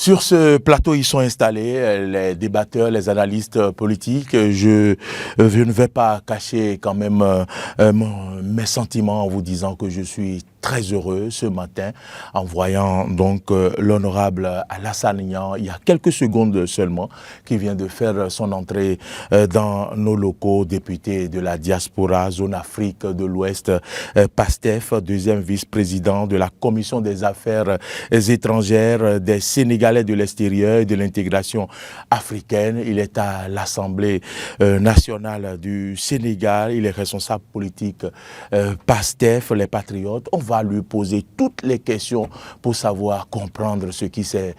Sur ce plateau, ils sont installés, les débatteurs, les analystes politiques. Je ne vais pas cacher quand même mes sentiments en vous disant que je suis très heureux ce matin en voyant donc l'honorable Alassane Niang, il y a quelques secondes seulement, qui vient de faire son entrée dans nos locaux, député de la diaspora, zone Afrique de l'Ouest, PASTEF, deuxième vice-président de la Commission des affaires étrangères des Sénégalais de l'extérieur et de l'intégration africaine. Il est à l'Assemblée nationale du Sénégal, il est responsable politique PASTEF, les Patriotes. On va lui poser toutes les questions pour savoir comprendre ce qui s'est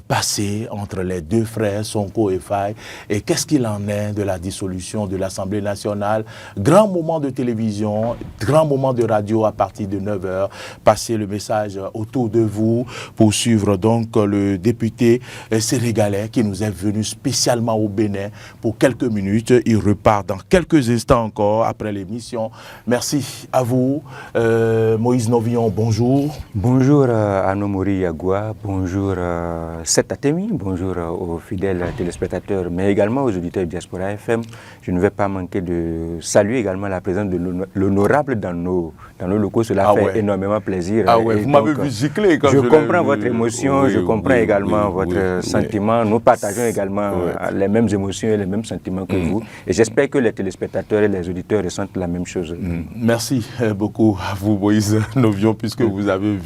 passé entre les deux frères, Sonko et Faye, et qu'est-ce qu'il en est de la dissolution de l'Assemblée nationale. Grand moment de télévision, grand moment de radio à partir de 9h. Passez le message autour de vous pour suivre donc le député sénégalais qui nous est venu spécialement au Bénin pour quelques minutes. Il repart dans quelques instants encore après l'émission. Merci à vous. Moïse Novillon, bonjour. Bonjour à Nomori Yagua, bonjour Seth Atemi, bonjour aux fidèles téléspectateurs, mais également aux auditeurs de Diaspora FM. Je ne vais pas manquer de saluer également la présence de l'honorable dans nos locaux. Cela fait énormément plaisir. Ah ouais, vous m'avez vu gicler quand je comprends votre émotion, je comprends également votre sentiment. Nous partageons également les mêmes émotions et les mêmes sentiments que vous. Et j'espère que les téléspectateurs et les auditeurs ressentent la même chose. Merci beaucoup à vous, Moïse Novillon, puisque vous avez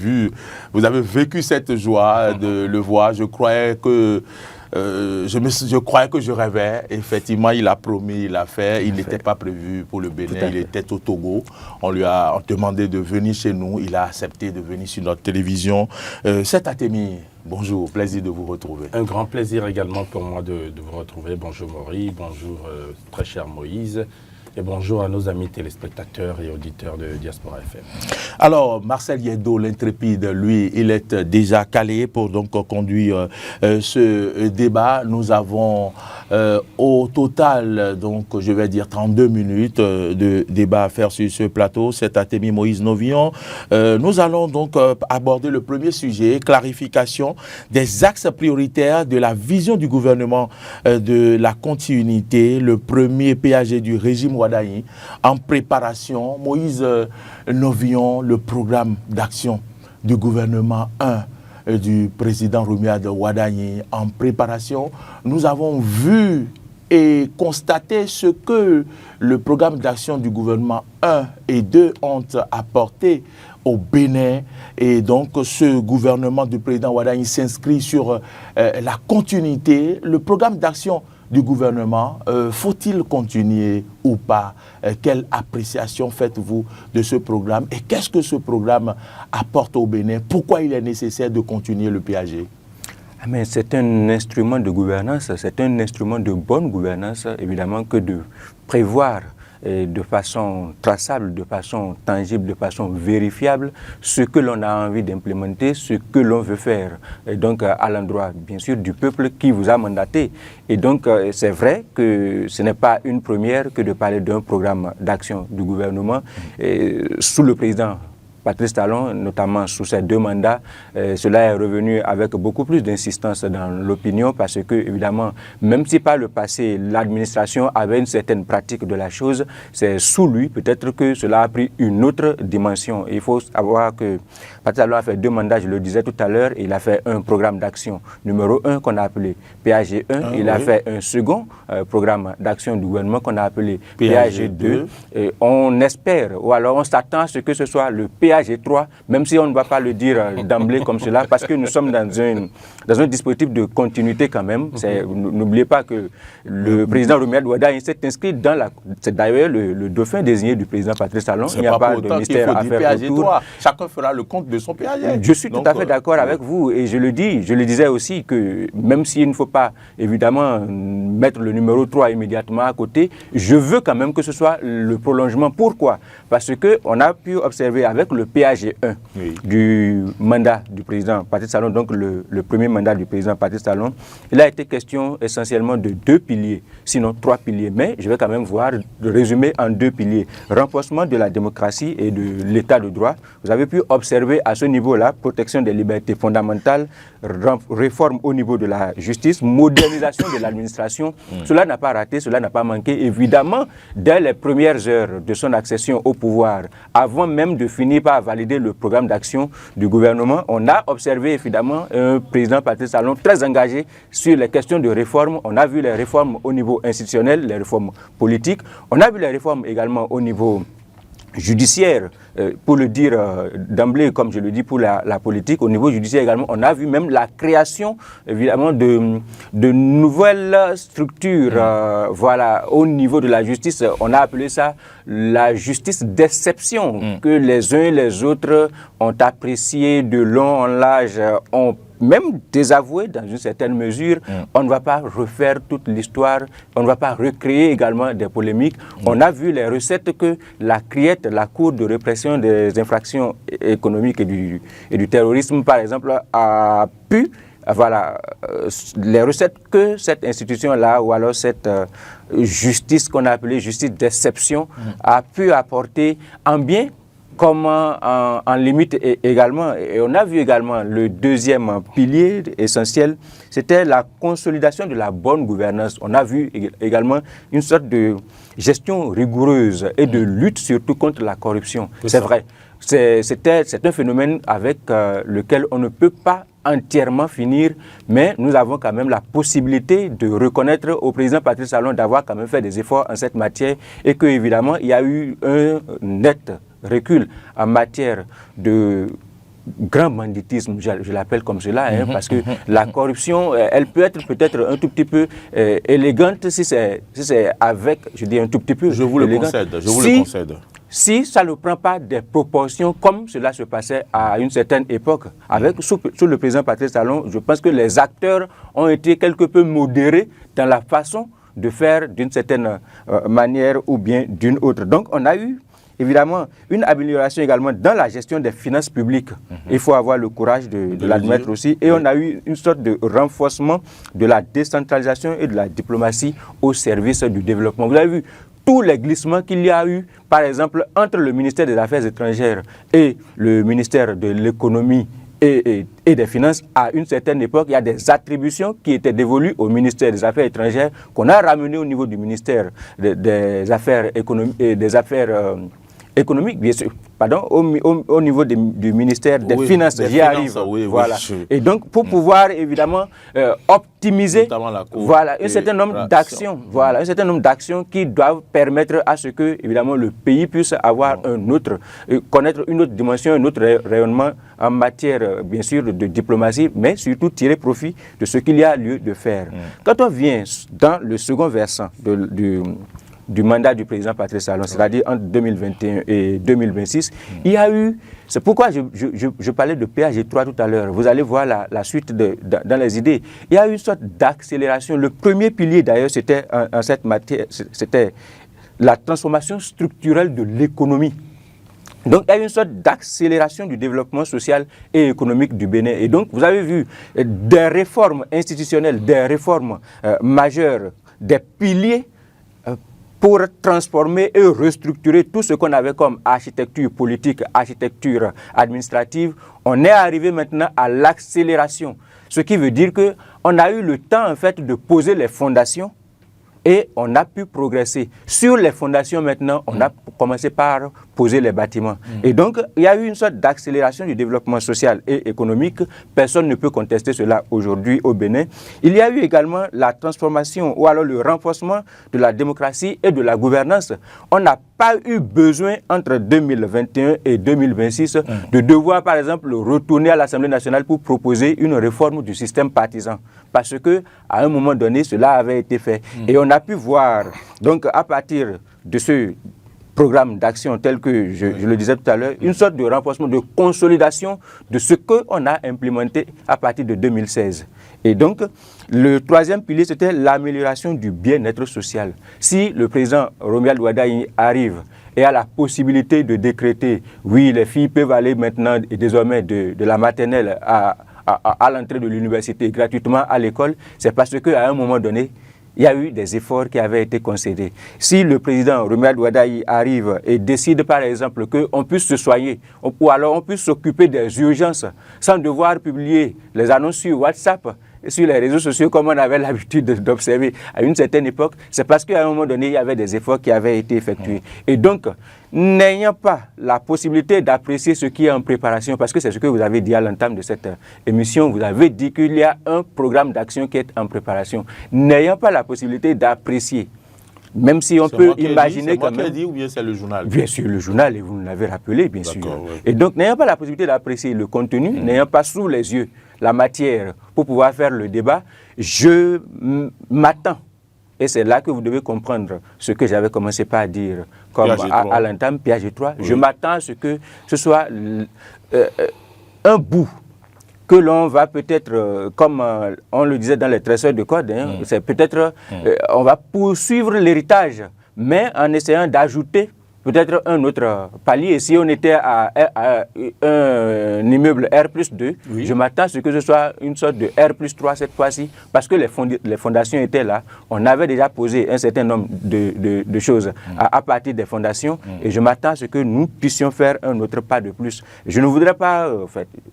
vécu cette joie de le voir. Je croyais que je rêvais. Effectivement, il a promis, il a fait. Il n'était pas prévu pour le Bénin, il était au Togo. On lui a demandé de venir chez nous. Il a accepté de venir sur notre télévision. Seth Atemi, bonjour, plaisir de vous retrouver. Un grand plaisir également pour moi de vous retrouver. Bonjour Maury, bonjour très cher Moïse. Et bonjour à nos amis téléspectateurs et auditeurs de Diaspora FM. Alors, Marcel Yeddo, l'intrépide, lui, il est déjà calé pour donc conduire ce débat. Nous avons au total, donc je vais dire 32 minutes de débat à faire sur ce plateau. C'est Atemi Moïse Novillon. Nous allons donc aborder le premier sujet, clarification des axes prioritaires de la vision du gouvernement de la continuité, le premier PAG du régime Wadayi en préparation. Moïse Novillon, le programme d'action du gouvernement 1 du président Romuald Wadayi en préparation. Nous avons vu et constaté ce que le programme d'action du gouvernement 1 et 2 ont apporté au Bénin, et donc ce gouvernement du président Wadayi s'inscrit sur la continuité. Le programme d'action du gouvernement, faut-il continuer ou pas? Quelle appréciation faites-vous de ce programme et qu'est-ce que ce programme apporte au Bénin? Pourquoi il est nécessaire de continuer le PAG? Mais c'est un instrument de gouvernance, c'est un instrument de bonne gouvernance, évidemment, que de prévoir de façon traçable, de façon tangible, de façon vérifiable, ce que l'on a envie d'implémenter, ce que l'on veut faire. Et donc, à l'endroit, bien sûr, du peuple qui vous a mandaté. Et donc, c'est vrai que ce n'est pas une première que de parler d'un programme d'action du gouvernement sous le président Patrice Talon, notamment sous ces 2 mandats. Cela est revenu avec beaucoup plus d'insistance dans l'opinion parce que, évidemment, même si par le passé, l'administration avait une certaine pratique de la chose, c'est sous lui peut-être que cela a pris une autre dimension. Et il faut savoir que Patrice Talon a fait 2 mandats, je le disais tout à l'heure, il a fait un programme d'action numéro 1 qu'on a appelé PAG 1, il a fait un second programme d'action du gouvernement qu'on a appelé PAG 2. Et on espère, ou alors on s'attend à ce que ce soit le PAG 3, même si on ne va pas le dire d'emblée comme cela, parce que nous sommes dans un dispositif de continuité quand même. N'oubliez pas que le président Romuald Wadayi s'est inscrit dans c'est d'ailleurs le dauphin désigné du président Patrice Talon. Il n'y a pas de mystère à faire autour. Chacun fera le compte de son PAG. Je suis tout à fait d'accord avec vous et je le disais aussi que même s'il ne faut pas évidemment mettre le numéro 3 immédiatement à côté, je veux quand même que ce soit le prolongement. Pourquoi? Parce qu'on a pu observer avec le PAG 1 du mandat du président Patrice Talon, donc le premier mandat du président Patrice Talon, il a été question essentiellement de 2 piliers, sinon 3 piliers, mais je vais quand même voir le résumé en 2 piliers. Renforcement de la démocratie et de l'état de droit. Vous avez pu observer à ce niveau-là, protection des libertés fondamentales, réforme au niveau de la justice, modernisation de l'administration. Cela n'a pas raté, cela n'a pas manqué. Évidemment, dès les premières heures de son accession au pouvoir, avant même de finir par valider le programme d'action du gouvernement, on a observé évidemment un président Patrice Talon très engagé sur les questions de réforme. On a vu les réformes au niveau institutionnel, les réformes politiques. On a vu les réformes également au niveau judiciaire, pour le dire d'emblée, comme je le dis pour la politique, au niveau judiciaire également, on a vu même la création, évidemment, de nouvelles structures, voilà, au niveau de la justice. On a appelé ça la justice d'exception, que les uns et les autres ont apprécié de long en large, ont même désavoué dans une certaine mesure. On ne va pas refaire toute l'histoire, on ne va pas recréer également des polémiques. On a vu les recettes que la CRIET, la Cour de répression des infractions économiques et du terrorisme, par exemple, a pu, voilà, les recettes que cette institution-là, ou alors cette justice qu'on a appelée justice d'exception, a pu apporter en bien comme en limite également. Et on a vu également le deuxième pilier essentiel, c'était la consolidation de la bonne gouvernance. On a vu également une sorte de gestion rigoureuse et de lutte surtout contre la corruption. C'est vrai. C'est un phénomène avec lequel on ne peut pas entièrement finir, mais nous avons quand même la possibilité de reconnaître au président Patrice Talon d'avoir quand même fait des efforts en cette matière et qu'évidemment, il y a eu un net recul en matière de grand banditisme, je l'appelle comme cela, parce que la corruption, elle peut être peut-être un tout petit peu élégante si c'est avec, je dis un tout petit peu. Je vous le concède, le concède. Si ça ne prend pas des proportions comme cela se passait à une certaine époque, sous le président Patrice Talon, je pense que les acteurs ont été quelque peu modérés dans la façon de faire d'une certaine manière ou bien d'une autre. Donc on a eu évidemment une amélioration également dans la gestion des finances publiques. Il faut avoir le courage de l'admettre aussi. Et on a eu une sorte de renforcement de la décentralisation et de la diplomatie au service du développement. Vous avez vu tous les glissements qu'il y a eu, par exemple, entre le ministère des Affaires étrangères et le ministère de l'économie et des Finances. À une certaine époque, il y a des attributions qui étaient dévolues au ministère des Affaires étrangères qu'on a ramenées au niveau du ministère des Affaires économiques et des Affaires économique, bien sûr, pardon, au niveau du ministère des Finances, j'y arrive. Voilà. Et donc, pour pouvoir évidemment optimiser voilà, un certain nombre d'actions, voilà, un certain nombre d'actions qui doivent permettre à ce que évidemment le pays puisse avoir un autre, connaître une autre dimension, un autre rayonnement en matière, bien sûr, de diplomatie, mais surtout tirer profit de ce qu'il y a lieu de faire. Quand on vient dans le second versant du mandat du président Patrice Talon, c'est-à-dire entre 2021 et 2026, il y a eu, c'est pourquoi je parlais de PAG3 tout à l'heure, vous allez voir la suite dans les idées, il y a eu une sorte d'accélération. Le premier pilier d'ailleurs, c'était en cette matière, c'était la transformation structurelle de l'économie. Donc, il y a eu une sorte d'accélération du développement social et économique du Bénin. Et donc, vous avez vu des réformes institutionnelles, des réformes majeures, des piliers pour transformer et restructurer tout ce qu'on avait comme architecture politique, architecture administrative. On est arrivé maintenant à l'accélération. Ce qui veut dire qu'on a eu le temps, en fait, de poser les fondations et on a pu progresser. Sur les fondations, maintenant, on a commencé par poser les bâtiments. Et donc, il y a eu une sorte d'accélération du développement social et économique. Personne ne peut contester cela aujourd'hui au Bénin. Il y a eu également la transformation ou alors le renforcement de la démocratie et de la gouvernance. On n'a pas eu besoin, entre 2021 et 2026, de devoir, par exemple, retourner à l'Assemblée nationale pour proposer une réforme du système partisan. Parce qu'à un moment donné, cela avait été fait. Et on a pu voir, donc à partir de ce programme d'action tel que je le disais tout à l'heure, une sorte de renforcement, de consolidation de ce qu'on a implémenté à partir de 2016. Et donc, le troisième pilier, c'était l'amélioration du bien-être social. Si le président Romuald Wada arrive et a la possibilité de décréter, oui, les filles peuvent aller maintenant et désormais de la maternelle à l'entrée de l'université gratuitement à l'école, c'est parce qu'à un moment donné, il y a eu des efforts qui avaient été concédés. Si le président Romuald Wadayi arrive et décide par exemple qu'on puisse se soigner ou alors on puisse s'occuper des urgences sans devoir publier les annonces sur WhatsApp, sur les réseaux sociaux comme on avait l'habitude d'observer à une certaine époque, c'est parce qu'à un moment donné, il y avait des efforts qui avaient été effectués. Et donc, n'ayant pas la possibilité d'apprécier ce qui est en préparation, parce que c'est ce que vous avez dit à l'entame de cette émission, vous avez dit qu'il y a un programme d'action qui est en préparation. N'ayant pas la possibilité d'apprécier, même si on peut imaginer quand même... C'est moi qui ai dit ou bien c'est le journal? Bien sûr, le journal, et vous l'avez rappelé, bien sûr. Ouais. Et donc, n'ayant pas la possibilité d'apprécier le contenu, n'ayant pas sous les yeux la matière pour pouvoir faire le débat, je m'attends, et c'est là que vous devez comprendre ce que j'avais commencé par dire, comme à l'entame, Piaget 3, je m'attends à ce que ce soit un bout que l'on va peut-être, comme on le disait dans les trésors de code, c'est peut-être, on va poursuivre l'héritage, mais en essayant d'ajouter peut-être un autre palier. Et si on était à un immeuble R+2, je m'attends à ce que ce soit une sorte de R+3 cette fois-ci, parce que les fondations étaient là. On avait déjà posé un certain nombre de choses à partir des fondations, et je m'attends à ce que nous puissions faire un autre pas de plus. Je ne voudrais pas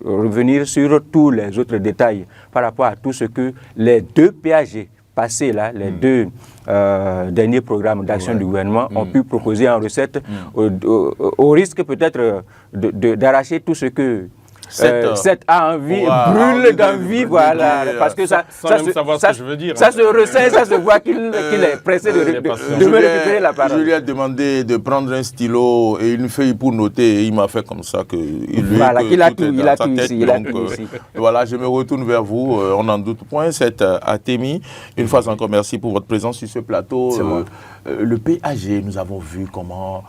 revenir sur tous les autres détails par rapport à tout ce que les deux PAG passés là, les deux derniers programmes d'action du gouvernement ont pu proposer en recette au risque peut-être d'arracher tout ce que cette envie brûle d'envie, voilà, parce que ça se ressent, ça se voit qu'il est pressé de me récupérer la parole. Je lui ai demandé de prendre un stylo et une feuille pour noter, et il m'a fait comme ça il a tout ici. Voilà, je me retourne vers vous, on n'en doute point, c'est Atemi. Une fois encore, merci pour votre présence sur ce plateau. Le PAG, nous avons vu comment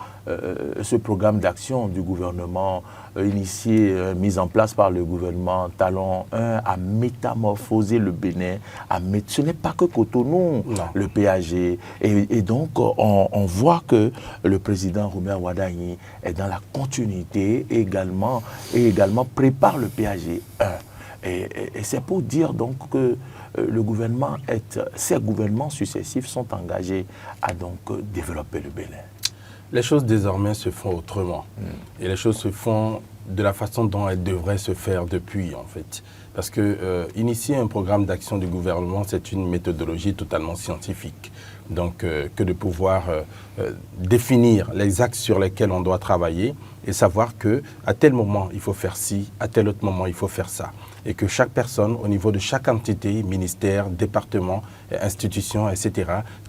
ce programme d'action du gouvernement initié, mis en place par le gouvernement Talon 1 a métamorphosé le Bénin. Ce n'est pas que Cotonou, le PAG. Et donc, on voit que le président Romuald Wadayi est dans la continuité et également prépare le PAG 1. Et c'est pour dire donc que ces gouvernements successifs sont engagés à donc développer le Bénin. Les choses désormais se font autrement. Et les choses se font de la façon dont elles devraient se faire depuis, en fait. Parce que initier un programme d'action du gouvernement, c'est une méthodologie totalement scientifique. Donc, que de pouvoir définir les axes sur lesquels on doit travailler et savoir qu'à tel moment, il faut faire ci, à tel autre moment, il faut faire ça. Et que chaque personne, au niveau de chaque entité, ministère, département, institution, etc.,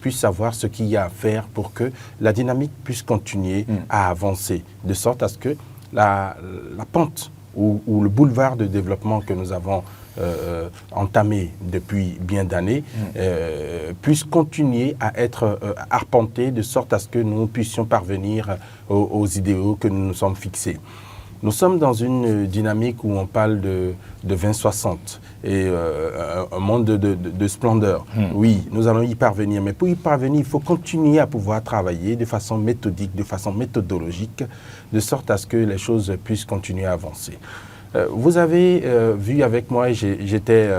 puisse savoir ce qu'il y a à faire pour que la dynamique puisse continuer à avancer, de sorte à ce que la pente ou le boulevard de développement que nous avons entamé depuis bien d'années puisse continuer à être arpenté, de sorte à ce que nous puissions parvenir aux idéaux que nous nous sommes fixés. Nous sommes dans une dynamique où on parle de 2060 et un monde de splendeur. Oui, nous allons y parvenir, mais pour y parvenir, il faut continuer à pouvoir travailler de façon méthodique, de façon méthodologique, de sorte à ce que les choses puissent continuer à avancer. Vous avez vu avec moi, j'étais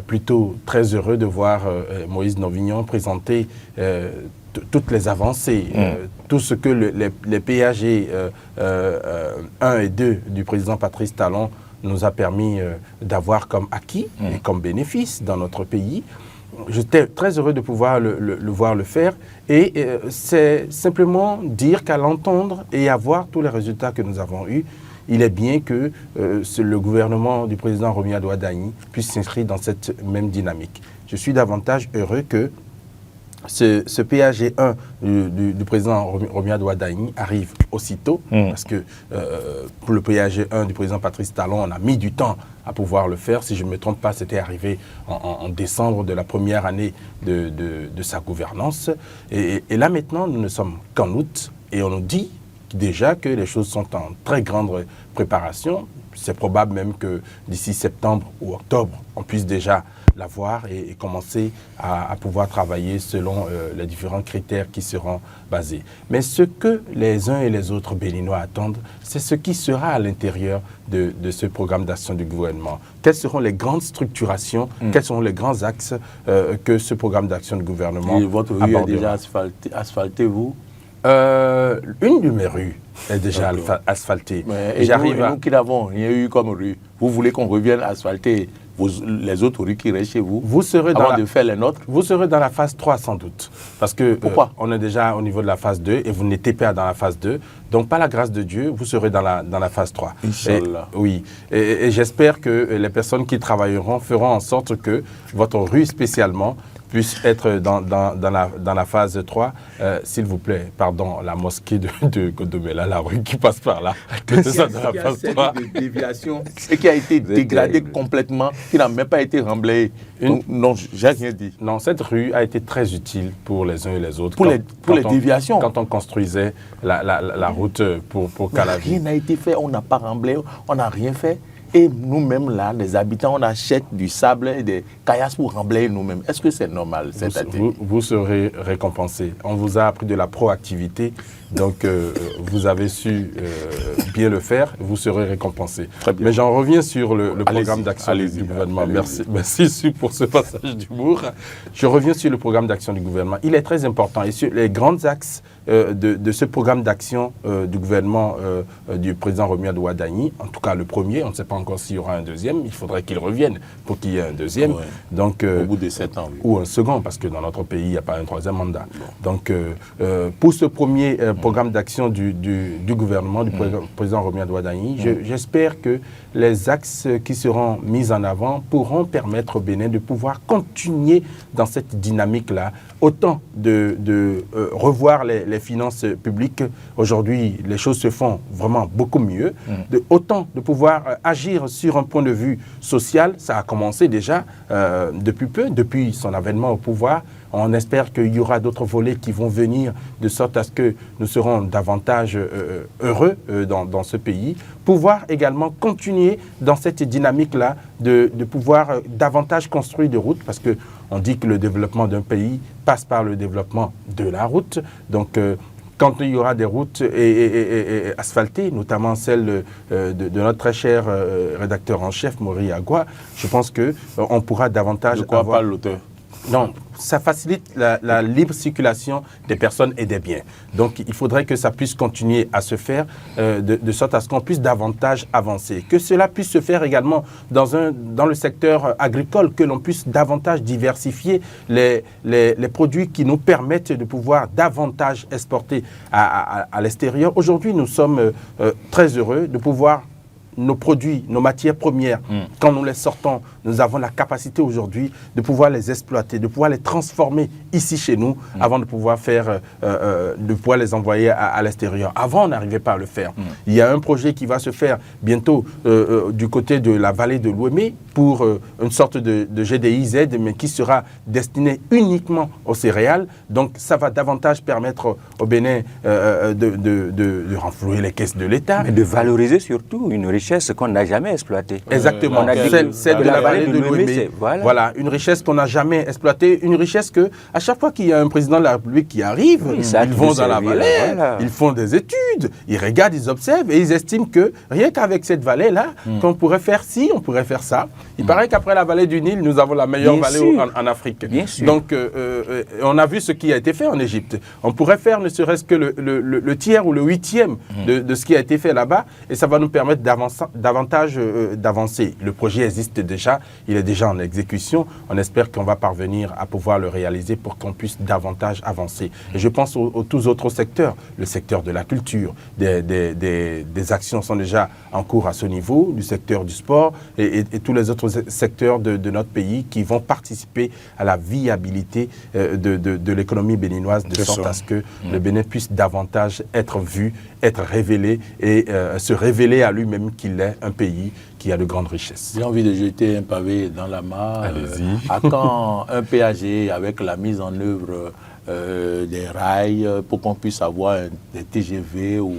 plutôt très heureux de voir Moïse Novignon présenter toutes les avancées, tout ce que les PAG 1 et 2 du président Patrice Talon nous a permis d'avoir comme acquis et comme bénéfice dans notre pays. J'étais très heureux de pouvoir le voir le faire et c'est simplement dire qu'à l'entendre et à voir tous les résultats que nous avons eus, il est bien que le gouvernement du président Romuald Wadayi puisse s'inscrire dans cette même dynamique. Je suis davantage heureux que ce PAG 1 du président Romuald Wadayi arrive aussitôt, parce que pour le PAG 1 du président Patrice Talon, on a mis du temps à pouvoir le faire. Si je ne me trompe pas, c'était arrivé en décembre de la première année de sa gouvernance. Et là maintenant, nous ne sommes qu'en août et on nous dit déjà que les choses sont en très grande préparation. C'est probable même que d'ici septembre ou octobre, on puisse déjà l'avoir et commencer à pouvoir travailler selon les différents critères qui seront basés. Mais ce que les uns et les autres Béninois attendent, c'est ce qui sera à l'intérieur de ce programme d'action du gouvernement. Quelles seront les grandes structurations, quels seront les grands axes que ce programme d'action du gouvernement Et votre rue est abordera. déjà asphaltée, vous? Une de mes rues est déjà asphaltée. Et nous qui n'avons rien eu comme rue, vous voulez qu'on revienne asphalter les autres rues qui restent chez vous, vous serez avant de faire les nôtres? Vous serez dans la phase 3 sans doute. Parce que pourquoi on est déjà au niveau de la phase 2 et vous n'étiez pas dans la phase 2. Donc par la grâce de Dieu, vous serez dans la phase 3. Inch'Allah. Oui. Et j'espère que les personnes qui travailleront feront en sorte que votre rue spécialement puisse être dans la phase 3, s'il vous plaît, pardon, la mosquée de Godomela, la rue qui passe par là. C'est ça dans la phase 3. De déviation et qui a été dégradée complètement, qui n'a même pas été remblayée. Non, j'ai rien dit. Non, cette rue a été très utile pour les uns et les autres. Pour les déviations. Quand on construisait la route pour Calavi. Rien n'a été fait, on n'a pas remblayé, on n'a rien fait. Et nous-mêmes, là, les habitants, on achète du sable et des caillasses pour remblayer nous-mêmes. Est-ce que c'est normal, cette année? Vous serez récompensé. On vous a appris de la proactivité, donc vous avez su bien le faire, vous serez récompensé. Très bien. Mais j'en reviens sur le programme d'action du gouvernement. Merci pour ce passage d'humour. Je reviens sur le programme d'action du gouvernement. Il est très important. Et sur les grands axes de ce programme d'action du gouvernement du président Romuald Ouadani, en tout cas le premier, on ne sait pas encore s'il y aura un deuxième, il faudrait qu'il revienne pour qu'il y ait un deuxième. Ouais. Donc, au bout de 7 ans. Oui. Ou un second, parce que dans notre pays, il n'y a pas un troisième mandat. Bon. Donc, pour ce premier programme d'action du gouvernement, du président Romuald Ouadani, j'espère que les axes qui seront mis en avant pourront permettre au Bénin de pouvoir continuer dans cette dynamique-là, autant de revoir les finances publiques. Aujourd'hui, les choses se font vraiment beaucoup mieux. Autant de pouvoir agir sur un point de vue social. Ça a commencé déjà depuis peu, depuis son avènement au pouvoir. On espère qu'il y aura d'autres volets qui vont venir de sorte à ce que nous serons davantage heureux dans ce pays. Pouvoir également continuer dans cette dynamique-là de pouvoir davantage construire des routes parce qu'on dit que le développement d'un pays passe par le développement de la route. Donc, quand il y aura des routes asphaltées, notamment celle de notre très cher rédacteur en chef, Maury Agua, je pense qu'on pourra davantage De quoi parle l'auteur? Non, ça facilite la libre circulation des personnes et des biens. Donc, il faudrait que ça puisse continuer à se faire de sorte à ce qu'on puisse davantage avancer. Que cela puisse se faire également dans le secteur agricole, que l'on puisse davantage diversifier les produits qui nous permettent de pouvoir davantage exporter à l'extérieur. Aujourd'hui, nous sommes très heureux de pouvoir nos produits, nos matières premières, quand nous les sortons, nous avons la capacité aujourd'hui de pouvoir les exploiter, de pouvoir les transformer ici chez nous, avant de pouvoir de pouvoir les envoyer à l'extérieur. Avant, on n'arrivait pas à le faire. Il y a un projet qui va se faire bientôt du côté de la vallée de l'Ouémé pour une sorte de GDIZ, mais qui sera destiné uniquement aux céréales. Donc, ça va davantage permettre au Bénin de renflouer les caisses de l'État. Mais de valoriser surtout une richesse qu'on n'a jamais exploitée. Exactement. On a dit celle de la vallée de l'Ouémé. Voilà, une richesse qu'on n'a jamais exploitée, une richesse que, à chaque fois qu'il y a un président de la République qui arrive, ils vont dans la vallée, ils font des études, ils regardent, ils observent et ils estiment que rien qu'avec cette vallée-là, qu'on pourrait faire ci, on pourrait faire ça. Il paraît qu'après la vallée du Nil, nous avons la meilleure vallée en Afrique. Bien sûr. Donc, on a vu ce qui a été fait en Égypte. On pourrait faire ne serait-ce que le tiers ou le huitième de ce qui a été fait là-bas et ça va nous permettre davantage d'avancer. Le projet existe déjà, il est déjà en exécution. On espère qu'on va parvenir à pouvoir le réaliser pour qu'on puisse davantage avancer. Et je pense aux tous autres secteurs, le secteur de la culture, des actions sont déjà en cours à ce niveau, du secteur du sport et tous les autres secteurs de notre pays qui vont participer à la viabilité de l'économie béninoise de sorte à ce que le Bénin puisse davantage être vu, être révélé et se révéler à lui-même qu'il est un pays qui a de grandes richesses. J'ai envie de jeter un pavé dans la mare. Allez-y. À quand un péage avec la mise en œuvre des rails pour qu'on puisse avoir des TGV ou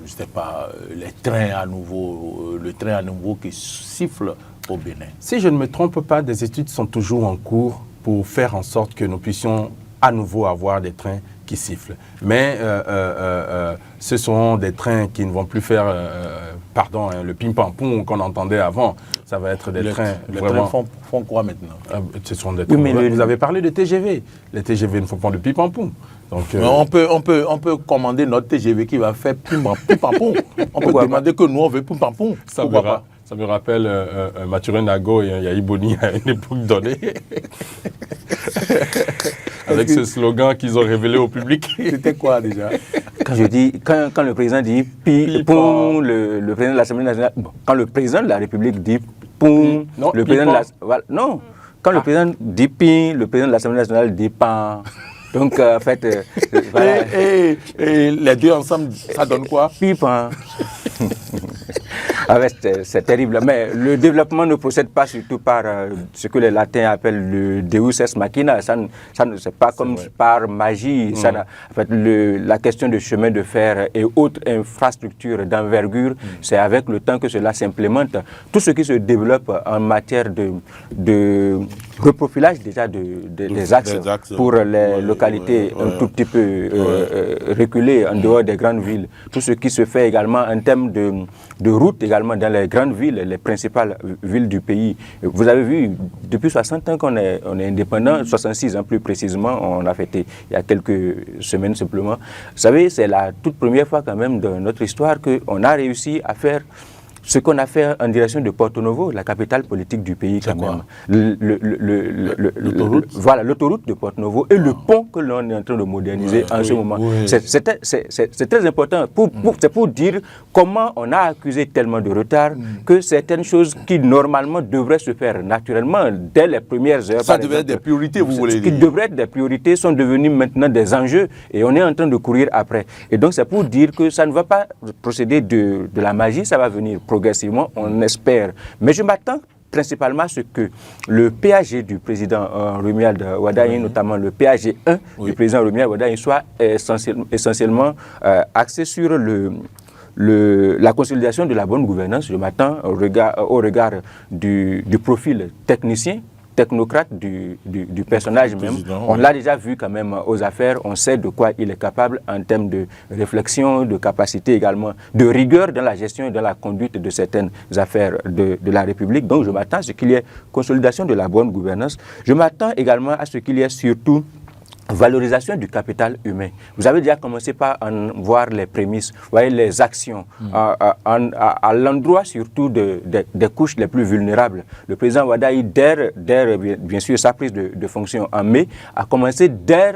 je sais pas, les trains à nouveau, le train à nouveau qui siffle au Bénin. Si je ne me trompe pas, des études sont toujours en cours pour faire en sorte que nous puissions à nouveau avoir des trains qui sifflent. Mais ce seront des trains qui ne vont plus faire, le pim-pam-poum qu'on entendait avant. Ça va être des trains vraiment... Les trains font quoi maintenant? Ce seront des trains... Oui, mais vous avez parlé de TGV. Les TGV ne font pas de pim-pam-poum. Donc, on peut commander notre TGV qui va faire pim-pam-poum. On peut demander que nous, on veut pim-pam-poum. Pourquoi pas? Ça me rappelle Mathurin Nago et Yahi Boni à une époque donnée. Avec ce slogan qu'ils ont révélé au public. C'était quoi déjà? Quand le président dit poum, le président de l'Assemblée nationale, quand le président de la République dit poum, le président de la... Non, quand le président dit pim, le président de l'Assemblée nationale dit pan. Donc, en fait, voilà. Et les deux ensemble, ça donne quoi? Pipan. Ah ouais, c'est terrible. Mais le développement ne procède pas surtout par ce que les latins appellent le Deus ex machina. Ça c'est pas comme par magie. Ça, en fait, la question de chemin de fer et autres infrastructures d'envergure, c'est avec le temps que cela s'implémente. Tout ce qui se développe en matière de reprofilage déjà des axes pour les localités un tout petit peu reculées en dehors des grandes villes. Tout ce qui se fait également en termes de routes également dans les grandes villes, les principales villes du pays. Vous avez vu, depuis 60 ans qu'on est indépendant, 66 ans plus précisément, on a fêté il y a quelques semaines simplement. Vous savez, c'est la toute première fois quand même dans notre histoire qu'on a réussi à faire ce qu'on a fait en direction de Porto Novo, la capitale politique du pays quand même. L'autoroute Voilà, l'autoroute de Porto Novo et le pont que l'on est en train de moderniser en ce moment. Oui. C'est très important. C'est pour dire comment on a accusé tellement de retard que certaines choses qui normalement devraient se faire naturellement dès les premières heures. Ça devrait être des priorités, vous voulez dire. Ce qui devrait être des priorités sont devenus maintenant des enjeux et on est en train de courir après. Et donc c'est pour dire que ça ne va pas procéder de la magie, ça va venir progressivement, on espère. Mais je m'attends principalement à ce que le PAG du président Romuald Wardani, notamment le PAG 1 du président Romuald Wardani, soit essentiellement axé sur la consolidation de la bonne gouvernance. Je m'attends au regard du profil technocrate du personnage même. On l'a déjà vu quand même aux affaires, on sait de quoi il est capable en termes de réflexion, de capacité également, de rigueur dans la gestion et dans la conduite de certaines affaires de la République. Donc je m'attends à ce qu'il y ait consolidation de la bonne gouvernance. Je m'attends également à ce qu'il y ait surtout valorisation du capital humain. Vous avez déjà commencé par en voir les prémices, vous voyez les actions à l'endroit surtout des couches les plus vulnérables. Le président Wardani, dès bien sûr sa prise de fonction en mai, a commencé dès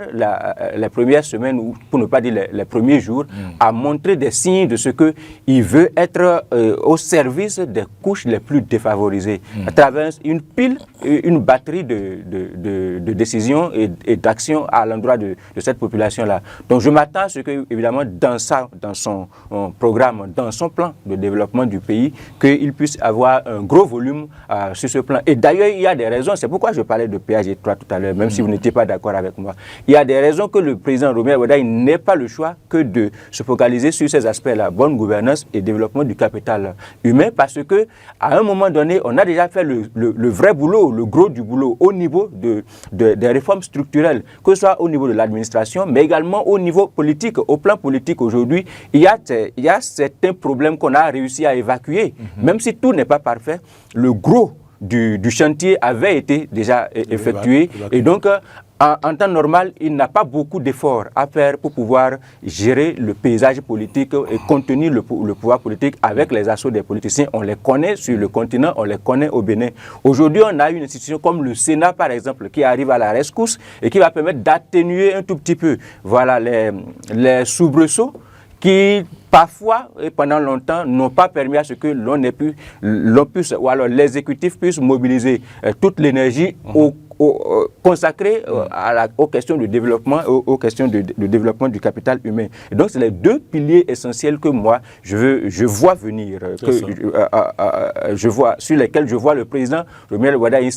les premières semaines, ou pour ne pas dire les premiers jours, à montrer des signes de ce qu'il veut être au service des couches les plus défavorisées, à travers une batterie de décisions et d'actions à l'endroit de cette population-là. Donc je m'attends à ce que, évidemment, dans son programme, dans son plan de développement du pays, qu'il puisse avoir un gros volume sur ce plan. Et d'ailleurs, il y a des raisons, c'est pourquoi je parlais de PAG 3 tout à l'heure, même si vous n'étiez pas d'accord avec moi. Il y a des raisons que le président Romuald Wardani n'ait pas le choix que de se focaliser sur ces aspects-là, bonne gouvernance et développement du capital humain, parce que à un moment donné, on a déjà fait le vrai boulot, le gros du boulot, au niveau des réformes structurelles, que ce soit au niveau de l'administration, mais également au niveau politique. Au plan politique aujourd'hui, il y a certains problèmes qu'on a réussi à évacuer. Même si tout n'est pas parfait, le gros du chantier avait été déjà effectué. Et donc, en temps normal, il n'a pas beaucoup d'efforts à faire pour pouvoir gérer le paysage politique et contenir le pouvoir politique avec les assauts des politiciens. On les connaît sur le continent, on les connaît au Bénin. Aujourd'hui, on a une institution comme le Sénat, par exemple, qui arrive à la rescousse et qui va permettre d'atténuer un tout petit peu les soubresauts qui, parfois et pendant longtemps, n'ont pas permis à ce que l'on puisse, ou alors l'exécutif puisse mobiliser toute l'énergie consacrée aux questions de développement, aux questions de développement du capital humain. Et donc, c'est les deux piliers essentiels que moi, je vois venir, sur lesquels je vois le président Romuald Wardani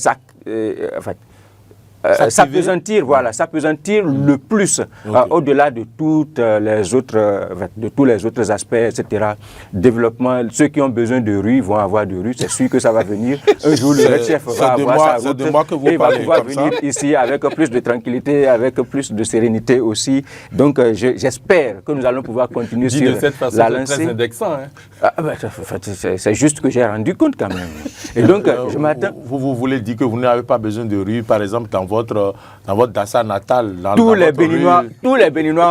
s'appesantir, voilà, s'appesantir le plus, au-delà de tous les autres aspects, etc. Développement, ceux qui ont besoin de rue vont avoir de rue, c'est sûr que ça va venir. Un jour, le Red Chef va avoir sa route et va pouvoir venir ici avec plus de tranquillité, avec plus de sérénité aussi. Donc, j'espère que nous allons pouvoir continuer sur de cette façon, la lancée. très indexant, hein. C'est juste que j'ai rendu compte quand même. Et donc, je m'attends... Vous voulez dire que vous n'avez pas besoin de rue, par exemple, dans votre Dassa natal, tous les Béninois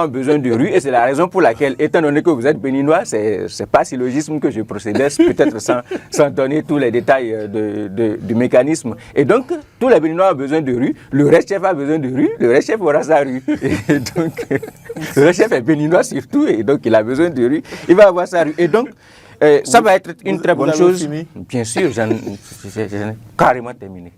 ont besoin de rue et c'est la raison pour laquelle, étant donné que vous êtes Béninois, c'est pas syllogisme que je procédais, peut-être sans donner tous les détails du mécanisme. Et donc, tous les Béninois ont besoin de rue, le Red Chef a besoin de rue, le Red Chef aura sa rue. Et donc, le Red Chef est Béninois surtout, et donc il a besoin de rue, il va avoir sa rue. Et donc, ça va être une très bonne chose. Fini? Bien sûr, j'en ai carrément terminé.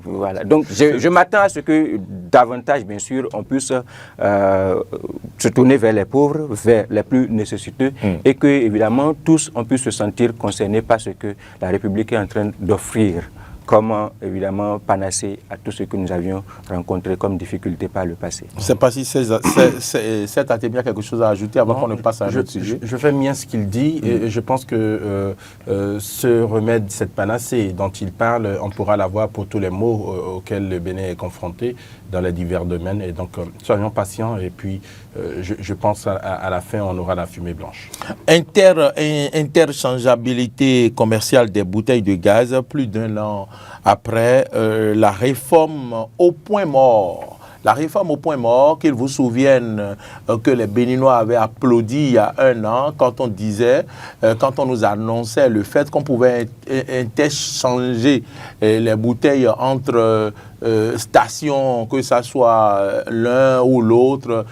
Voilà. Donc, je m'attends à ce que davantage, bien sûr, on puisse se tourner vers les pauvres, vers les plus nécessiteux, et que, évidemment, tous, on puisse se sentir concernés par ce que la République est en train d'offrir. Comment, évidemment, panacée à tout ce que nous avions rencontré comme difficulté par le passé. Je ne sais pas si cet atelier a quelque chose à ajouter avant qu'on ne passe à un autre sujet. Je fais bien ce qu'il dit et je pense que ce remède, cette panacée dont il parle, on pourra l'avoir pour tous les maux auxquels le Bénin est confronté dans les divers domaines. Et donc, soyons patients et puis je pense à la fin, on aura la fumée blanche. Interchangeabilité commerciale des bouteilles de gaz, plus d'un an après la réforme au point mort. La réforme au point mort, qu'ils vous souviennent que les Béninois avaient applaudi il y a un an quand on disait, quand on nous annonçait le fait qu'on pouvait interchanger les bouteilles entre stations, que ce soit l'un ou l'autre,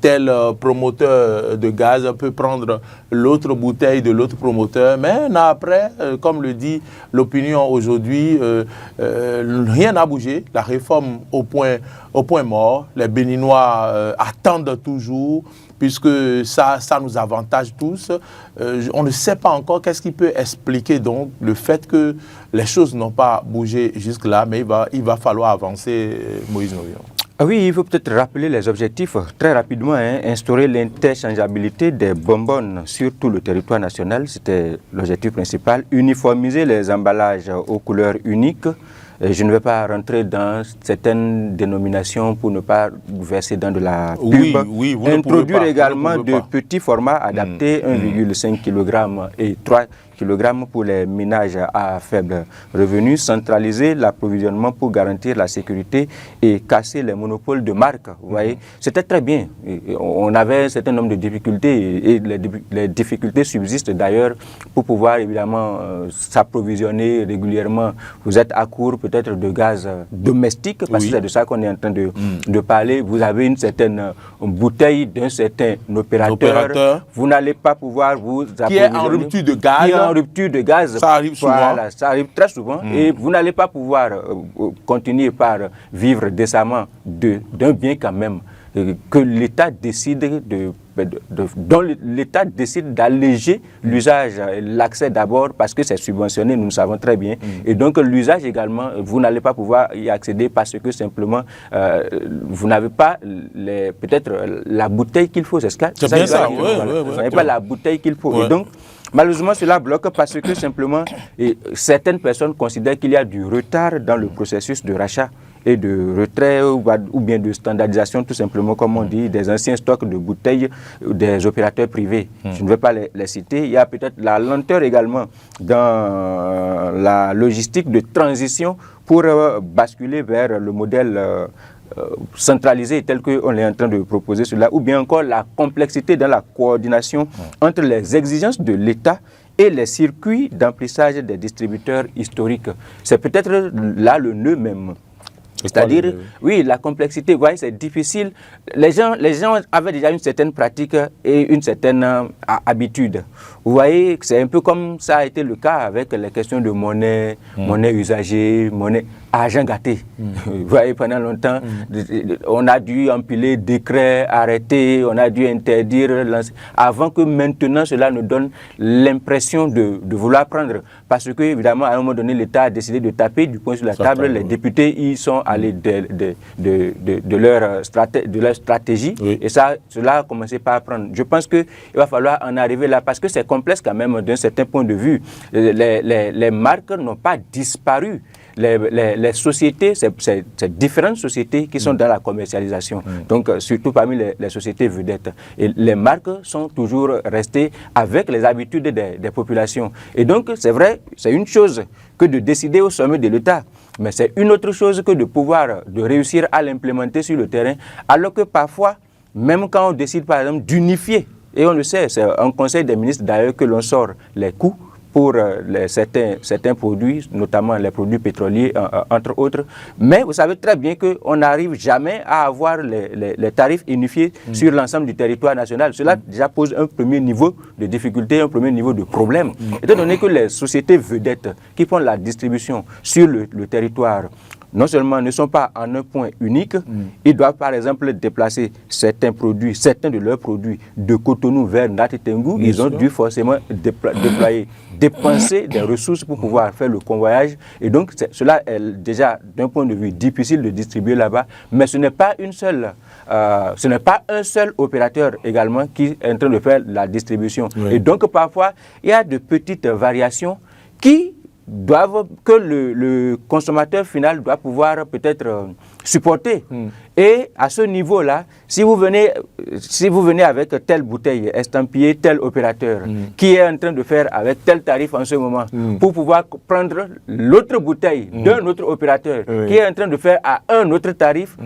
tel promoteur de gaz peut prendre l'autre bouteille de l'autre promoteur. Mais après, comme le dit l'opinion aujourd'hui, rien n'a bougé. La réforme au point mort. Les Béninois attendent toujours, puisque ça nous avantage tous. On ne sait pas encore qu'est-ce qui peut expliquer donc le fait que les choses n'ont pas bougé jusque-là, mais il va falloir avancer, Moïse Noyon. Ah oui, il faut peut-être rappeler les objectifs très rapidement. Instaurer l'interchangeabilité des bonbonnes sur tout le territoire national, c'était l'objectif principal. Uniformiser les emballages aux couleurs uniques. Je ne vais pas rentrer dans certaines dénominations pour ne pas verser dans de la pub. Oui, introduire également de petits formats adaptés, 1,5 kg et 3 kg pour les ménages à faible revenu, centraliser l'approvisionnement pour garantir la sécurité et casser les monopoles de marque. Vous voyez, c'était très bien. On avait un certain nombre de difficultés et les difficultés subsistent d'ailleurs pour pouvoir évidemment s'approvisionner régulièrement. Vous êtes à court peut-être de gaz domestique, parce que c'est de ça qu'on est en train de parler. Vous avez une certaine bouteille d'un certain opérateur. Vous n'allez pas pouvoir vous approvisionner. Qui est en rupture de gaz. Rupture de gaz. Ça arrive souvent. Voilà, ça arrive très souvent. Et vous n'allez pas pouvoir continuer par vivre décemment d'un bien quand même que l'État décide dont l'État décide d'alléger l'usage, l'accès d'abord parce que c'est subventionné, nous le savons très bien. Et donc l'usage également, vous n'allez pas pouvoir y accéder parce que simplement vous n'avez pas peut-être la bouteille qu'il faut. C'est bien ça, oui. Vous n'avez pas la bouteille qu'il faut. Ouais. Et donc, malheureusement, cela bloque parce que simplement, certaines personnes considèrent qu'il y a du retard dans le processus de rachat et de retrait ou bien de standardisation, tout simplement, comme on dit, des anciens stocks de bouteilles des opérateurs privés. Je ne vais pas les citer. Il y a peut-être la lenteur également dans la logistique de transition pour basculer vers le modèle centralisé tel qu'on est en train de proposer cela, ou bien encore la complexité dans la coordination entre les exigences de l'État et les circuits d'emplissage des distributeurs historiques. C'est peut-être là le nœud même. C'est-à-dire, oui, la complexité, vous voyez, c'est difficile. Les gens avaient déjà une certaine pratique et une certaine habitude. Vous voyez, c'est un peu comme ça a été le cas avec les questions de monnaie, monnaie usagée, monnaie. à agent gâté. Vous voyez, pendant longtemps, on a dû empiler décrets, arrêter, on a dû interdire, lancer, avant que maintenant cela nous donne l'impression de vouloir prendre. Parce que, évidemment, à un moment donné, l'État a décidé de taper du poing sur la table. Les députés, ils sont allés de leur stratégie. Oui. Et cela a commencé par prendre. Je pense qu'il va falloir en arriver là, parce que c'est complexe quand même d'un certain point de vue. Les marques n'ont pas disparu. Les sociétés, c'est différentes sociétés qui sont dans la commercialisation, donc surtout parmi les sociétés vedettes. Et les marques sont toujours restées avec les habitudes des populations. Et donc, c'est vrai, c'est une chose que de décider au sommet de l'État, mais c'est une autre chose que de réussir à l'implémenter sur le terrain, alors que parfois, même quand on décide par exemple d'unifier, et on le sait, c'est un conseil des ministres d'ailleurs que l'on sort les coûts pour certains produits, notamment les produits pétroliers, entre autres. Mais vous savez très bien qu'on n'arrive jamais à avoir les tarifs unifiés sur l'ensemble du territoire national. Cela déjà pose un premier niveau de difficulté, un premier niveau de problème. Étant donné que les sociétés vedettes qui font la distribution sur le territoire, non seulement ne sont pas en un point unique, ils doivent par exemple déplacer certains de leurs produits de Cotonou vers Ndati Tengou, ils ont dû forcément dépenser des ressources pour pouvoir faire le convoyage. Et donc cela est déjà d'un point de vue difficile de distribuer là-bas, mais ce n'est pas un seul opérateur également qui est en train de faire la distribution. Oui. Et donc parfois, il y a de petites variations que le consommateur final doit pouvoir peut-être supporter. Et à ce niveau-là, si vous venez avec telle bouteille estampillée, tel opérateur qui est en train de faire avec tel tarif en ce moment, pour pouvoir prendre l'autre bouteille d'un autre opérateur qui est en train de faire à un autre tarif,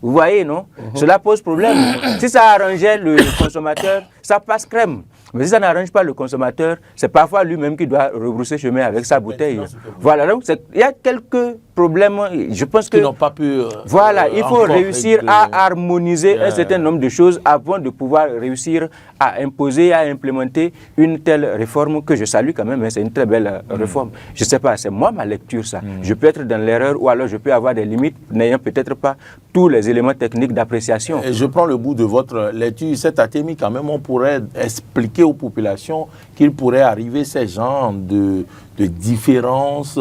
vous voyez, non? Cela pose problème. Si ça arrangeait le consommateur, ça passe crème. Mais si ça n'arrange pas le consommateur, c'est parfois lui-même qui doit rebrousser chemin avec sa bouteille. Voilà, donc il y a quelques problèmes, je pense que... Qui n'ont pas pu... voilà, il faut réussir à harmoniser un certain nombre de choses avant de pouvoir réussir à imposer, à implémenter une telle réforme que je salue quand même, hein, c'est une très belle réforme. Je ne sais pas, c'est moi ma lecture ça. Je peux être dans l'erreur ou alors je peux avoir des limites n'ayant peut-être pas tous les éléments techniques d'appréciation. Je prends le bout de votre lecture. Cette atémie, quand même, on pourrait expliquer aux populations qu'il pourrait arriver ces genres de différences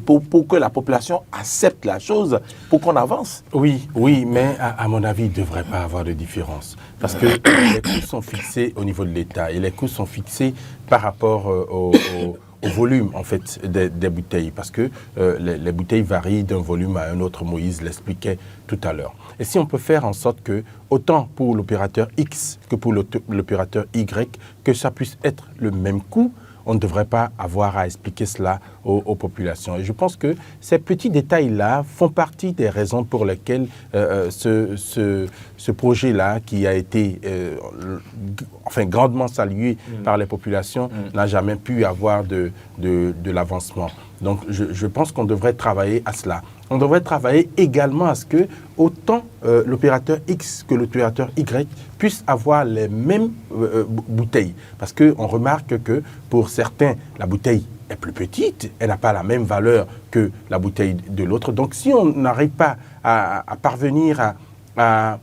pour que la population accepte la chose, pour qu'on avance. Oui, mais à mon avis, il ne devrait pas avoir de différence. Parce que les coûts sont fixés au niveau de l'État et les coûts sont fixés par rapport au volume en fait des bouteilles, parce que les bouteilles varient d'un volume à un autre. Moïse l'expliquait tout à l'heure. Et si on peut faire en sorte que, autant pour l'opérateur X que pour l'opérateur Y, que ça puisse être le même coût, on ne devrait pas avoir à expliquer cela aux populations. Et je pense que ces petits détails-là font partie des raisons pour lesquelles ce projet-là, qui a été grandement salué par les populations, n'a jamais pu avoir de l'avancement. Donc je pense qu'on devrait travailler à cela. On devrait travailler également à ce que autant l'opérateur X que l'opérateur Y puissent avoir les mêmes bouteilles. Parce qu'on remarque que pour certains, la bouteille est plus petite, elle n'a pas la même valeur que la bouteille de l'autre. Donc si on n'arrive pas à parvenir à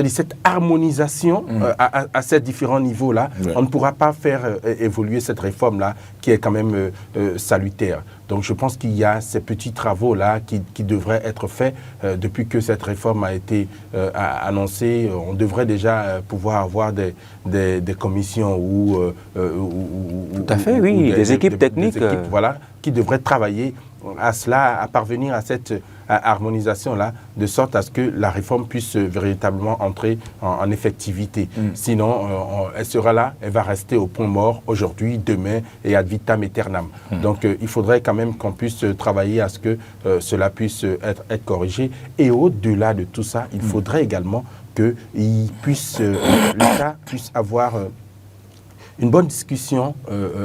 cette harmonisation à ces différents niveaux-là, on ne pourra pas faire évoluer cette réforme-là qui est quand même salutaire. Donc je pense qu'il y a ces petits travaux-là qui devraient être faits depuis que cette réforme a été annoncée. On devrait déjà pouvoir avoir des commissions tout à fait, oui, des équipes techniques. Des équipes, voilà, qui devraient travailler à cela, à parvenir à cette harmonisation-là, de sorte à ce que la réforme puisse véritablement entrer en effectivité. Sinon, elle sera là, elle va rester au point mort aujourd'hui, demain et ad vitam aeternam. Donc, il faudrait quand même qu'on puisse travailler à ce que cela puisse être corrigé. Et au-delà de tout ça, il faudrait également que l'État puisse avoir une bonne discussion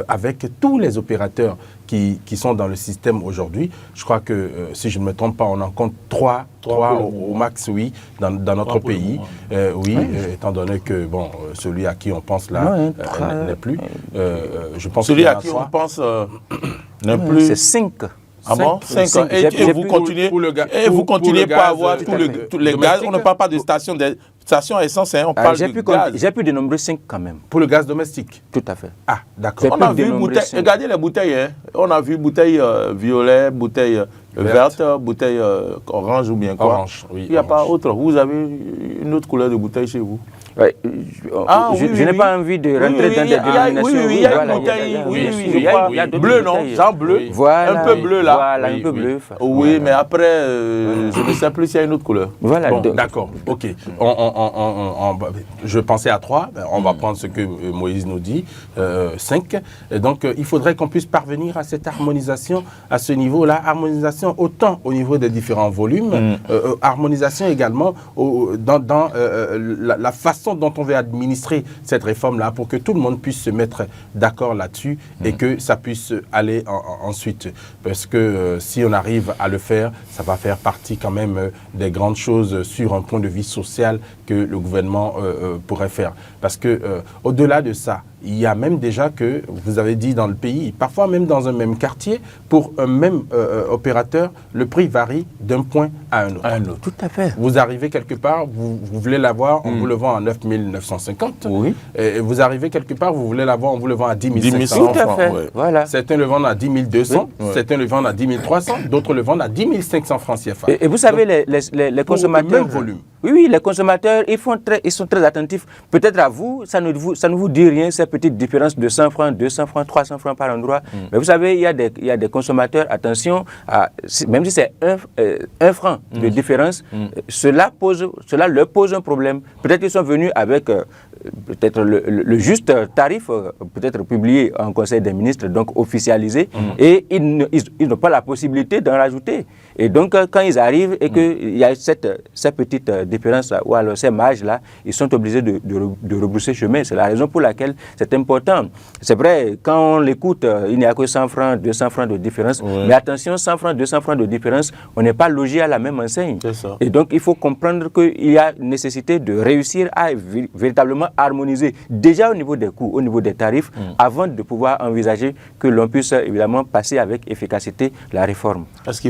avec tous les opérateurs qui sont dans le système aujourd'hui. Je crois que, si je ne me trompe pas, on en compte trois au max, oui, dans notre pays. Étant donné que, celui à qui on pense là n'est plus. Je pense celui à qui on pense n'est plus. C'est 5. Ah bon, 5 ans. Et vous continuez, vous continuez pas à avoir tous les gaz. On ne parle pas de station à essence, hein, on parle de gaz. J'ai pu dénombrer 5 quand même. Pour le gaz domestique? Tout à fait. Ah, d'accord. On a vu bouteilles, regardez les bouteilles, hein. On a vu bouteilles violet, bouteilles vertes, bouteilles orange ou bien quoi. Orange, oui. Il n'y a pas autre. Vous avez une autre couleur de bouteille chez vous? Ouais, je n'ai pas envie de rentrer dans des dénominations. Oui, il y a une bouteille, je crois, bleu, non? Genre bleu, voilà, un peu bleu là. Voilà, un peu bleu. Oui, mais après, je ne sais plus s'il y a une autre couleur. Voilà. Bon, d'accord, ok. Je pensais à 3, on va prendre ce que Moïse nous dit, 5. Donc, il faudrait qu'on puisse parvenir à cette harmonisation à ce niveau-là, harmonisation autant au niveau des différents volumes, harmonisation également dans la façon dont on veut administrer cette réforme-là pour que tout le monde puisse se mettre d'accord là-dessus et que ça puisse aller ensuite. Parce que si on arrive à le faire, ça va faire partie quand même des grandes choses sur un point de vue social que le gouvernement pourrait faire. Parce que au-delà de ça, il y a même déjà que, vous avez dit dans le pays, parfois même dans un même quartier, pour un même opérateur, le prix varie d'un point à un autre. Tout à fait. Vous arrivez quelque part, vous voulez l'avoir, on vous le vend à 9 950. Oui. Et vous arrivez quelque part, vous voulez l'avoir, on vous le vend à 10 500. Tout à fait. Ouais. Voilà. Certains le vendent à 10 200, certains le vendent à 10 300, d'autres le vendent à 10 500 francs CFA. Et vous savez, les consommateurs... le même volume. Oui, les consommateurs, ils sont très attentifs. Peut-être à vous, ça ne vous dit rien, ces petites différences de 100 francs, 200 francs, 300 francs par endroit. Mais vous savez, il y a des consommateurs, attention, même si c'est 1 franc de différence, cela leur pose un problème. Peut-être qu'ils sont venus avec peut-être le juste tarif, peut-être publié en Conseil des ministres, donc officialisé, et ils n'ont pas la possibilité d'en rajouter. Et donc, quand ils arrivent et qu'il y a cette petite différence, ou alors ces marges-là, ils sont obligés de rebrousser chemin. C'est la raison pour laquelle c'est important. C'est vrai, quand on l'écoute, il n'y a que 100 francs, 200 francs de différence. Mais attention, 100 francs, 200 francs de différence, on n'est pas logé à la même enseigne. Et donc, il faut comprendre qu'il y a nécessité de réussir à véritablement harmoniser déjà au niveau des coûts, au niveau des tarifs, avant de pouvoir envisager que l'on puisse évidemment passer avec efficacité la réforme. Est-ce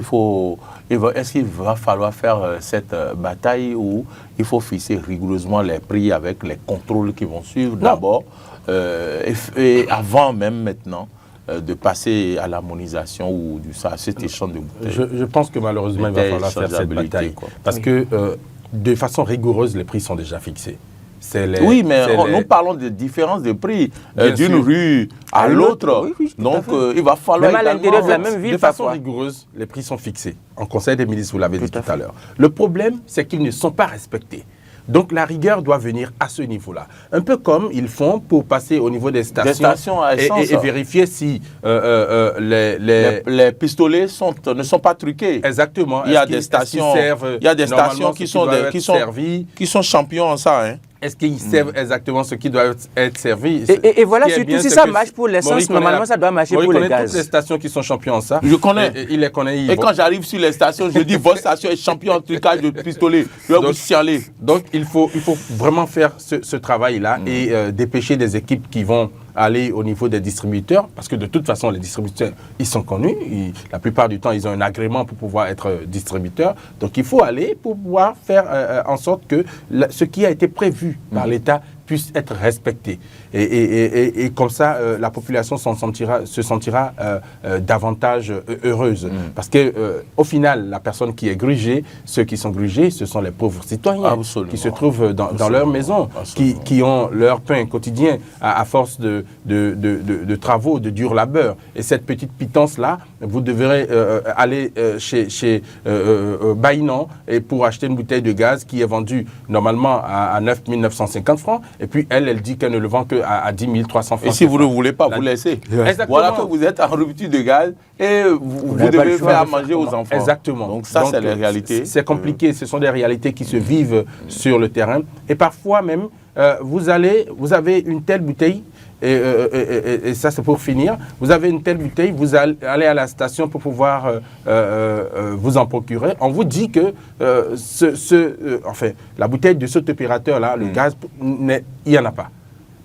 qu'il va falloir faire cette bataille où il faut fixer rigoureusement les prix avec les contrôles qui vont suivre d'abord et avant même maintenant de passer à l'harmonisation ou à cet échange de bouteilles? Je pense que malheureusement il va falloir faire cette bataille parce que de façon rigoureuse les prix sont déjà fixés. Oui, mais nous parlons de différence de prix d'une rue à l'autre. Oui, donc, il va falloir... Même à l'intérieur de la même ville, de façon rigoureuse, les prix sont fixés. En Conseil des ministres, vous l'avez dit tout à l'heure. Le problème, c'est qu'ils ne sont pas respectés. Donc, la rigueur doit venir à ce niveau-là. Un peu comme ils font pour passer au niveau des stations à essence, et vérifier si les pistolets ne sont pas truqués. Exactement. Il y a des stations qui sont champions en ça, hein. Est-ce qu'ils servent exactement ce qui doit être servi? Et voilà, surtout si ça marche pour l'essence, normalement ça doit marcher pour les gaz. Il connaît toutes les stations qui sont champions en ça. Je connais. Il les connaît. Et quand j'arrive sur les stations, je dis votre station est champion en trucage de pistolet. Je vais vous chialer. Donc il faut vraiment faire ce travail-là et dépêcher des équipes qui vont aller au niveau des distributeurs, parce que de toute façon, les distributeurs, ils sont connus. La plupart du temps, ils ont un agrément pour pouvoir être distributeurs. Donc, il faut aller pour pouvoir faire en sorte que ce qui a été prévu par l'État puisse être respecté. Et comme ça, la population se sentira davantage heureuse. Parce qu'au final, la personne qui est grugée, ceux qui sont grugés, ce sont les pauvres citoyens qui se trouvent dans leur maison, qui ont leur pain quotidien à force de travaux, de dur labeur. Et cette petite pitance-là, vous devrez aller chez Baïnan et pour acheter une bouteille de gaz qui est vendue normalement à 9 950 francs. Et puis, elle dit qu'elle ne le vend qu'à 10 300 francs. Et si vous ne voulez pas, vous laissez. Voilà que vous êtes en rupture de gaz et vous devez faire à manger aux enfants. Exactement. Donc ça, c'est la réalité. C'est compliqué. Ce sont des réalités qui se vivent sur le terrain. Et parfois même, vous avez une telle bouteille, et ça c'est pour finir, vous avez une telle bouteille, vous allez à la station pour pouvoir vous en procurer. On vous dit que la bouteille de cet opérateur-là, le gaz, il n'y en a pas.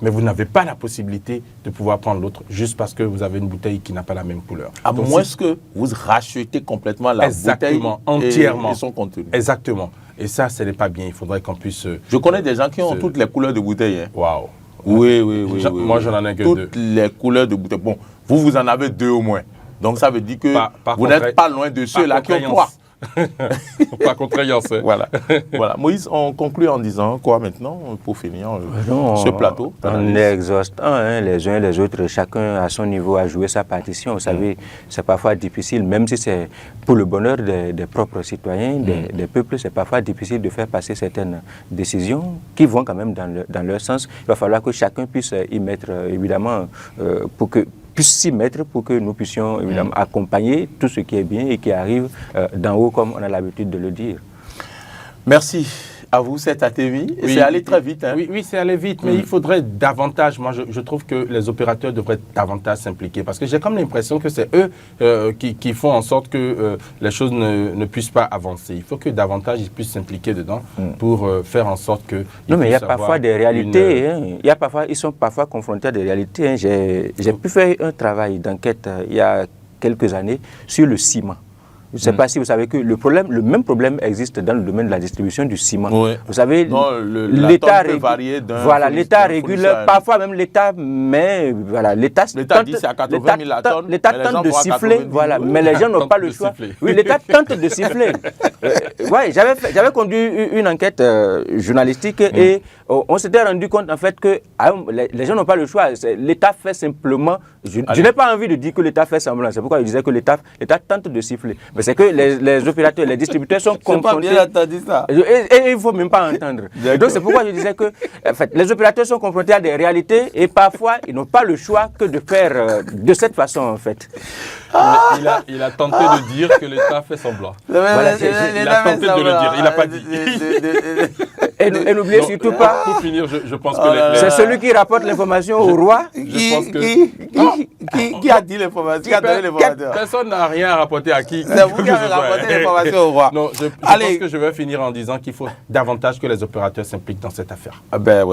mais vous n'avez pas la possibilité de pouvoir prendre l'autre juste parce que vous avez une bouteille qui n'a pas la même couleur. À moins que vous rachetez complètement la bouteille entièrement. Et son contenu. Exactement. Et ça, ce n'est pas bien. Il faudrait qu'on puisse... Je connais des gens qui ont toutes les couleurs de bouteille. Hein. Waouh. Oui. Moi, j'en ai que deux. Toutes les couleurs de bouteille. Bon, vous en avez 2 au moins. Donc, ça veut dire que vous n'êtes pas loin de ceux-là qui ont 3. Pas contrariance. Voilà. Moïse, on conclut en disant quoi maintenant pour finir ce plateau? En exhaustant les uns et les autres, chacun à son niveau a joué sa partition. Vous savez, c'est parfois difficile, même si c'est pour le bonheur des propres citoyens, des peuples, c'est parfois difficile de faire passer certaines décisions qui vont quand même dans leur sens. Il va falloir que chacun puisse y mettre, évidemment, puisse s'y mettre pour que nous puissions évidemment accompagner tout ce qui est bien et qui arrive d'en haut, comme on a l'habitude de le dire. Merci à vous, cet ATV. Oui, c'est allé très vite. Hein. Oui, c'est allé vite, mais il faudrait davantage. Moi, je trouve que les opérateurs devraient davantage s'impliquer parce que j'ai comme l'impression que c'est eux qui font en sorte que les choses ne puissent pas avancer. Il faut que davantage ils puissent s'impliquer dedans pour faire en sorte que... Non, mais il y a parfois des réalités. Ils sont parfois confrontés à des réalités. Hein. J'ai pu faire un travail d'enquête il y a quelques années sur le ciment. Je ne sais pas si vous savez que le même problème existe dans le domaine de la distribution du ciment. Oui. Vous savez, l'État l'État régule, parfois même l'État, mais voilà, l'État dit c'est à 80 000 la tonne. L'État tente de siffler, voilà, mais les gens n'ont pas le choix. Oui, l'État tente de siffler. Ouais, j'avais conduit une enquête journalistique et on s'était rendu compte en fait que les gens n'ont pas le choix. L'État fait simplement. Je n'ai pas envie de dire que l'État fait semblant. C'est pourquoi je disais que l'État tente de siffler. Mais c'est que les opérateurs, les distributeurs sont confrontés. Je n'ai pas bien entendu ça. Et il ne faut même pas entendre. Donc c'est pourquoi je disais que en fait, les opérateurs sont confrontés à des réalités et parfois ils n'ont pas le choix que de faire de cette façon en fait. Il a tenté de dire que l'État fait semblant. Voilà, il a tenté de le dire, il n'a pas dit. Et n'oubliez surtout pas. Pour finir, je pense que c'est celui qui rapporte l'information au roi. Qui a dit l'information? Qui a donné l'information? Personne n'a rien à rapporter à qui. C'est vous qui avez rapporté l'information au roi. Non, je pense que je vais finir en disant qu'il faut davantage que les opérateurs s'impliquent dans cette affaire. Ah ben, ouais.